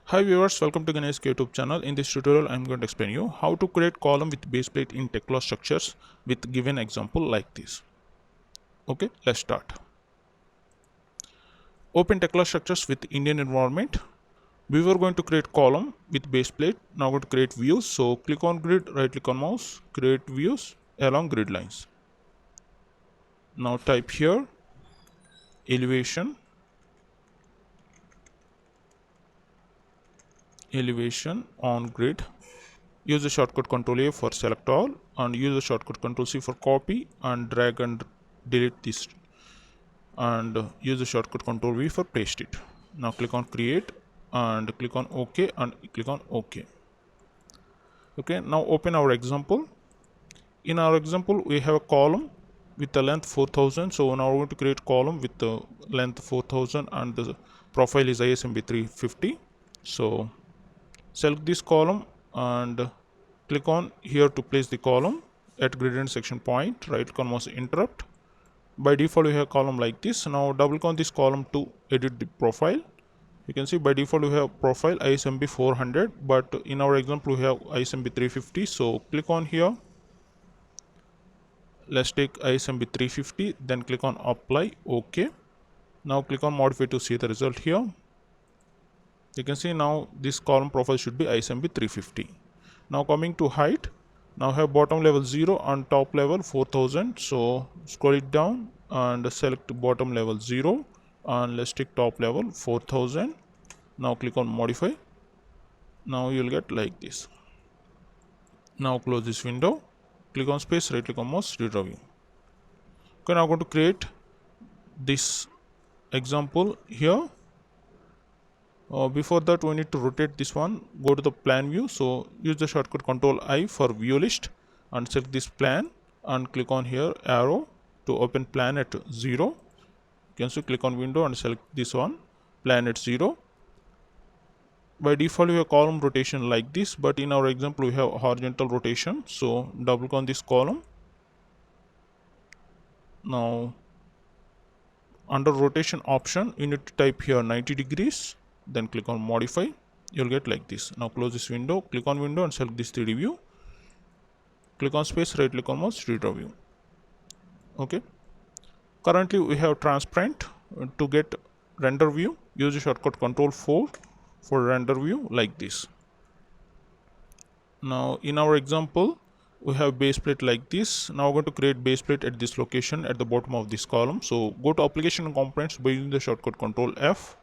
Hi viewers, welcome to Ganesh YouTube channel. In this tutorial, I am going to explain you how to create column with base plate in Tekla structures with given example like this. Okay, let's start. Open Tekla structures with Indian environment. We were going to create column with base plate. Now going to create views. So click on grid, right click on mouse, create views along grid lines. Now type here elevation, elevation on grid. Use the shortcut Ctrl A for select all and use the shortcut Ctrl C for copy and drag and delete this, and use the shortcut Ctrl V for paste it. Now click on create and click on OK and click on OK. Okay, now open our example. In our example, we have a column with the length 4000. So now we're going to create column with the length 4000 and the profile is ISMB 350. So select this column and click on here to place the column at gradient section point. Right click on mouse, interrupt. By default, we have column like this. Now double click on this column to edit the profile. You can see by default we have profile ISMB 400, but in our example we have ISMB 350. So click on here. Let's take ISMB 350, then click on apply. OK. Now click on modify to see the result here. You can see now this column profile should be ISMB 350. Now coming to height, now have bottom level 0 and top level 4000. So scroll it down and select bottom level 0 and let's take top level 4000. Now click on modify. Now you'll get like this. Now close this window, click on space, right click on mouse, redraw view. Okay, now I'm going to create this example here. Before that, we need to rotate this one. Go to the plan view. So use the shortcut Ctrl I for view list and select this plan and click on here arrow to open plan at 0. You can see click on window and select this one, plan at 0. By default, we have column rotation like this, but in our example, we have horizontal rotation. So double click on this column. Now under rotation option, you need to type here 90 degrees. Then click on modify. You'll get like this. Now close this window, click on window and select this 3D view. Click on space, right click on mouse, redraw view. Okay. Currently we have transparent. To get render view, use the shortcut Ctrl 4 for render view like this. Now in our example, we have base plate like this. Now we're going to create base plate at this location at the bottom of this column. So go to application and components by using the shortcut Ctrl F.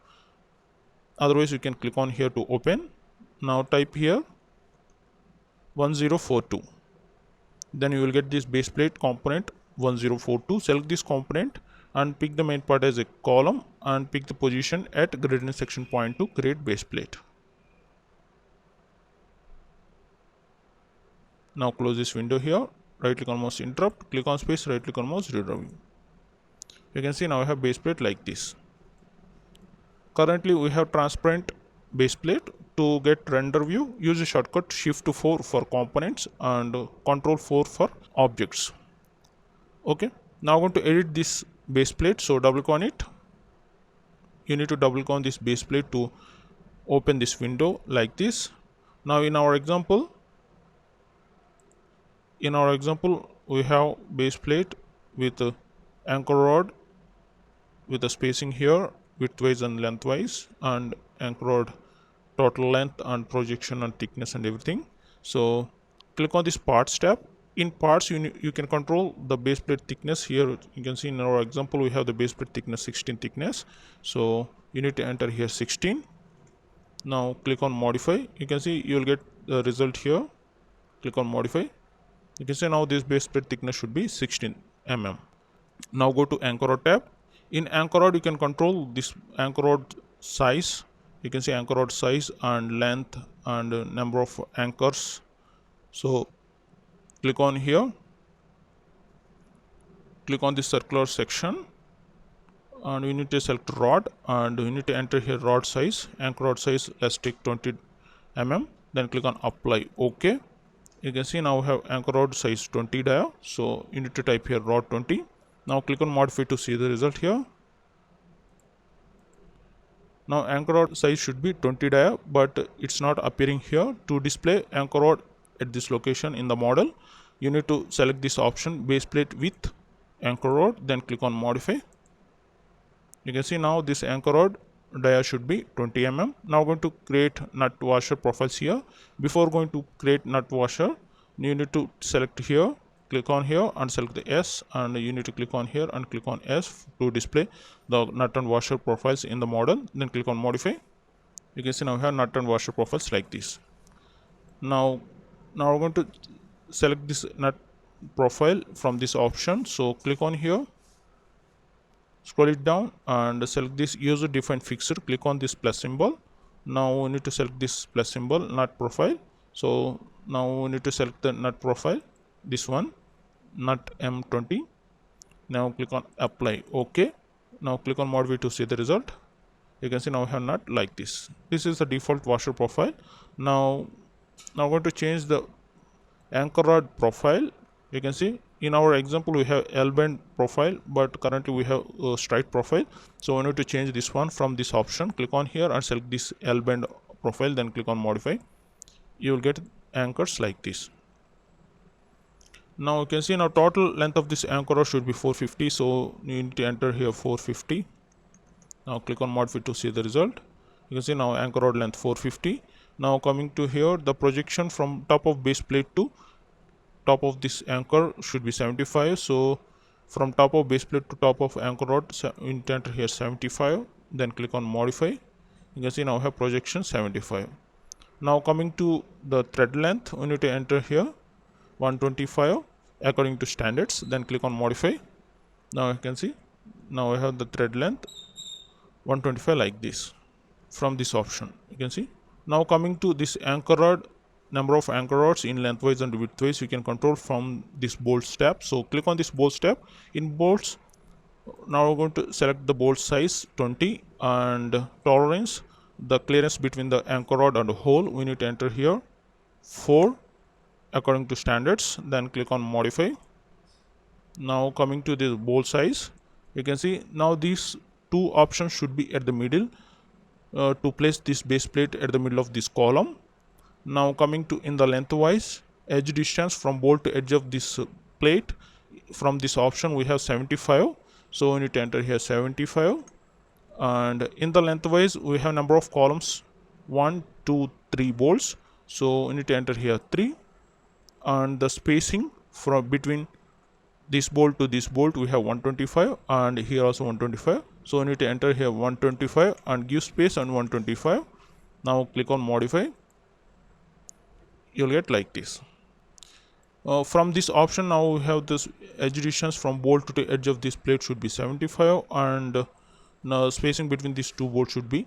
Otherwise you can click on here to open. Now type here 1042. Then you will get this base plate component 1042. Select this component and pick the main part as a column and pick the position at gradient section point to create base plate. Now close this window here, right click on mouse, interrupt, click on space, right click on mouse, redraw view. You can see now I have base plate like this. Currently we have transparent base plate. To get render view, use the shortcut shift 4 for components and Ctrl 4 for objects. Okay, now I'm going to edit this base plate. So double click on it. You need to double click on this base plate to open this window like this. Now in our example we have base plate with a anchor rod with a spacing here widthwise and lengthwise, and anchor rod total length and projection and thickness and everything. So click on this parts tab. In parts you can control the base plate thickness. Here you can see in our example we have the base plate thickness 16 thickness, so you need to enter here 16. Now click on modify. You can see you will get the result here. Click on modify. You can see now this base plate thickness should be 16 mm. Now go to anchor rod tab. In anchor rod you can control this anchor rod size. You can see anchor rod size and length and number of anchors. So click on here, click on this circular section and you need to select rod and you need to enter here rod size, anchor rod size, let's take 20 mm. Then click on apply. OK. You can see now we have anchor rod size 20 dia, so you need to type here rod 20. Now click on modify to see the result here. Now anchor rod size should be 20 dia, but it's not appearing here. To display anchor rod at this location in the model, you need to select this option, base plate with anchor rod, then click on modify. You can see now this anchor rod dia should be 20 mm. Now going to create nut washer profiles here. Before going to create nut washer, you need to select here, click on here and select the S, and you need to click on here and click on S to display the nut and washer profiles in the model. Then click on modify. You can see now we have nut and washer profiles like this. Now we're going to select this nut profile from this option. So click on here, scroll it down and select this user defined fixture. Click on this plus symbol. Now we need to select this plus symbol, nut profile. So now we need to select the nut profile, this one, nut M20. Now click on apply. OK. Now click on modify to see the result. You can see now we have nut like this. This is the default washer profile. Now we're going to change the anchor rod profile. You can see in our example we have L bend profile, but currently we have a straight profile. So we need to change this one from this option. Click on here and select this L bend profile, then click on modify. You will get anchors like this. Now you can see now total length of this anchor rod should be 450, so you need to enter here 450. Now click on modify to see the result. You can see now anchor rod length 450. Now coming to here, the projection from top of base plate to top of this anchor should be 75. So from top of base plate to top of anchor rod, you need to enter here 75. Then click on modify. You can see now we have projection 75. Now coming to the thread length, we need to enter here 125 according to standards. Then click on modify. Now you can see now I have the thread length 125 like this from this option. You can see now coming to this anchor rod, number of anchor rods in lengthwise and widthwise you can control from this bolts tab. So click on this bolts tab. In bolts, now we're going to select the bolt size 20 and tolerance, the clearance between the anchor rod and the hole, we need to enter here 4 according to standards. Then click on modify. Now coming to the bolt size, you can see now these two options should be at the middle to place this base plate at the middle of this column. Now coming to in the lengthwise, edge distance from bolt to edge of this plate, from this option we have 75, so we need to enter here 75. And in the lengthwise we have number of columns 1 2 3 bolts, so we need to enter here 3. And the spacing from between this bolt to this bolt we have 125, and here also 125, so we need to enter here 125 and give space on 125. Now click on modify. You'll get like this. From this option now we have this edge distance from bolt to the edge of this plate should be 75, and now spacing between these two bolts should be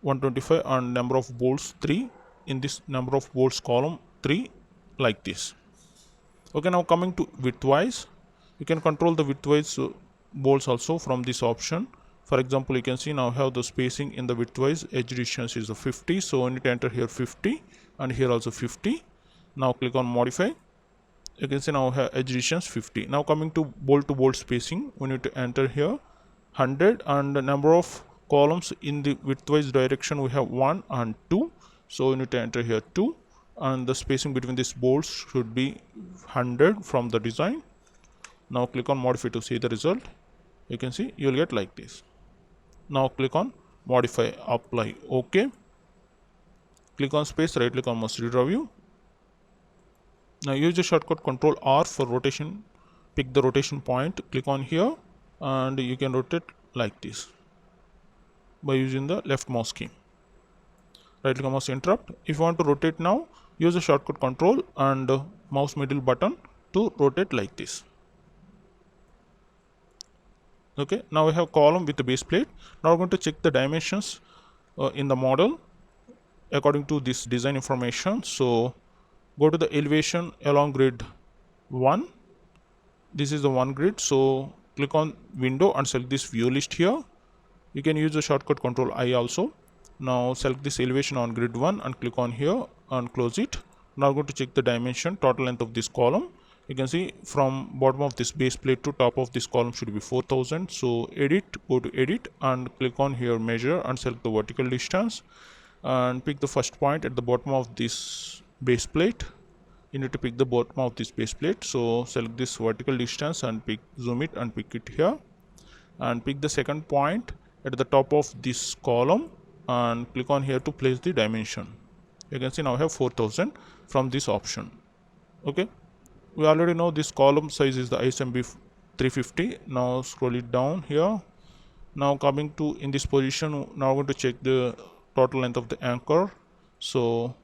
125, and number of bolts 3 in this number of bolts column 3 like this. Okay, now coming to widthwise, you can control the widthwise bolts also from this option. For example, you can see now have the spacing in the widthwise edge distance is 50, so we need to enter here 50 and here also 50. Now click on modify. You can see now have edge distance 50. Now coming to bolt spacing, we need to enter here 100, and the number of columns in the widthwise direction we have 1 and 2, so we need to enter here 2, and the spacing between these bolts should be 100 from the design. Now click on modify to see the result. You can see you will get like this. Now click on modify, apply, OK. Click on space, right click on mouse, redraw view. Now use the shortcut Control R for rotation. Pick the rotation point, click on here, and you can rotate like this by using the left mouse key. Right click on mouse, interrupt. If you want to rotate now, use the shortcut Control and mouse middle button to rotate like this. Okay, now we have column with the base plate. Now we're going to check the dimensions in the model according to this design information. So go to the elevation along grid 1. This is the one grid, so click on window and select this view list here. You can use the shortcut Control I also. Now select this elevation on grid 1 and click on here and close it. Now I'm going to check the dimension, total length of this column. You can see from bottom of this base plate to top of this column should be 4000. So edit, go to edit and click on here measure and select the vertical distance and pick the first point at the bottom of this base plate. You need to pick the bottom of this base plate, so select this vertical distance and pick, zoom it and pick it here, and pick the second point at the top of this column and click on here to place the dimension. You can see now I have 4000 from this option. Okay, we already know this column size is the ISMB 350. Now scroll it down here. Now coming to in this position, now I'm going to check the total length of the anchor. So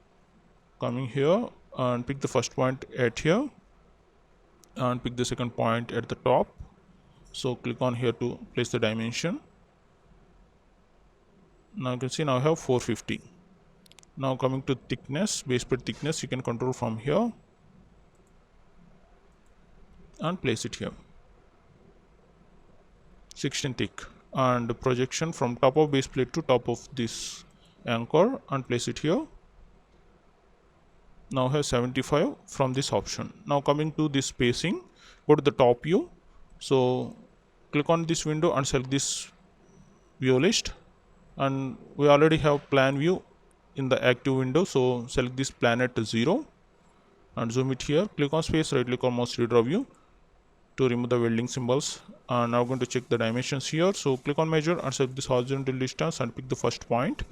coming here and pick the first point at here and pick the second point at the top. So click on here to place the dimension. Now you can see now I have 450. Now coming to thickness, base plate thickness, you can control from here and place it here, 16 thick, and projection from top of base plate to top of this anchor and place it here. Now have 75 from this option. Now coming to this spacing, go to the top view. So click on this window and select this view list, and we already have plan view in the active window, so select this plan at 0 and zoom it here. Click on space, right click on mouse, redraw view to remove the welding symbols. And now I'm going to check the dimensions here, so click on measure and select this horizontal distance and pick the first point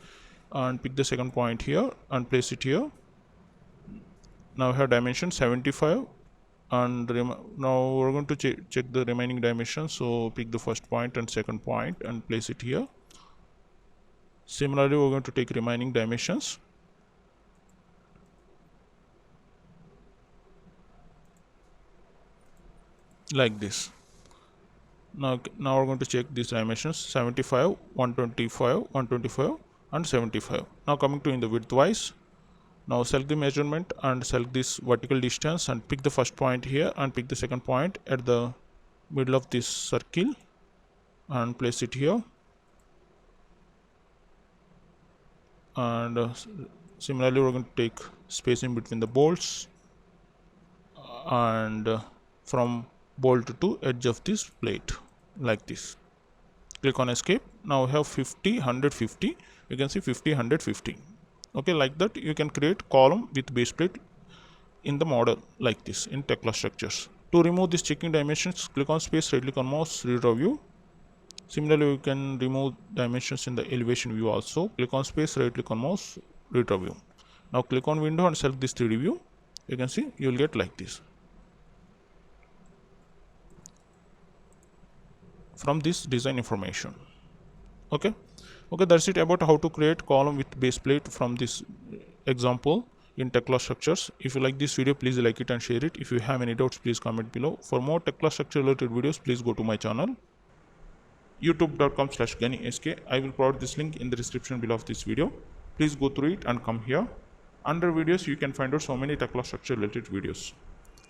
and pick the second point here and place it here. Now we have dimension 75, and now we're going to check the remaining dimensions. So pick the first point and second point and place it here. Similarly, we're going to take remaining dimensions. Like this. Now we're going to check these dimensions: 75, 125, 125 and 75. Now coming to in the width wise, now select the measurement and select this vertical distance and pick the first point here and pick the second point at the middle of this circle and place it here. And similarly, we're going to take space in between the bolts and from bolt to edge of this plate, like this. Click on escape. Now we have 50, 150. You can see 50, 150. Okay, like that you can create column with base plate in the model like this in Tekla structures. To remove this checking dimensions, click on space, right click on mouse, redraw view. Similarly, we can remove dimensions in the elevation view also. Click on space, right click on mouse, redraw view. Now click on window and select this 3D view. You can see you will get like this from this design information. Okay, that's it about how to create column with base plate from this example in Tekla structures. If you like this video, please like it and share it. If you have any doubts, please comment below. For more Tekla structure related videos, please go to my channel youtube.com/GhaniSK. I will provide this link in the description below of this video. Please go through it and come here. Under videos, you can find out so many Tekla structure related videos.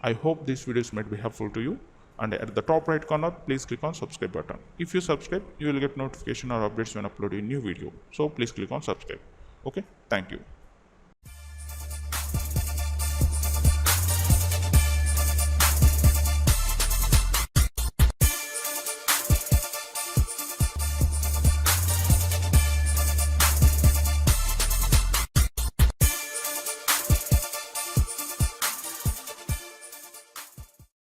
I hope these videos might be helpful to you. And at the top right corner, please click on subscribe button. If you subscribe, you will get notification or updates when I upload a new video. So please click on subscribe. Okay, thank you.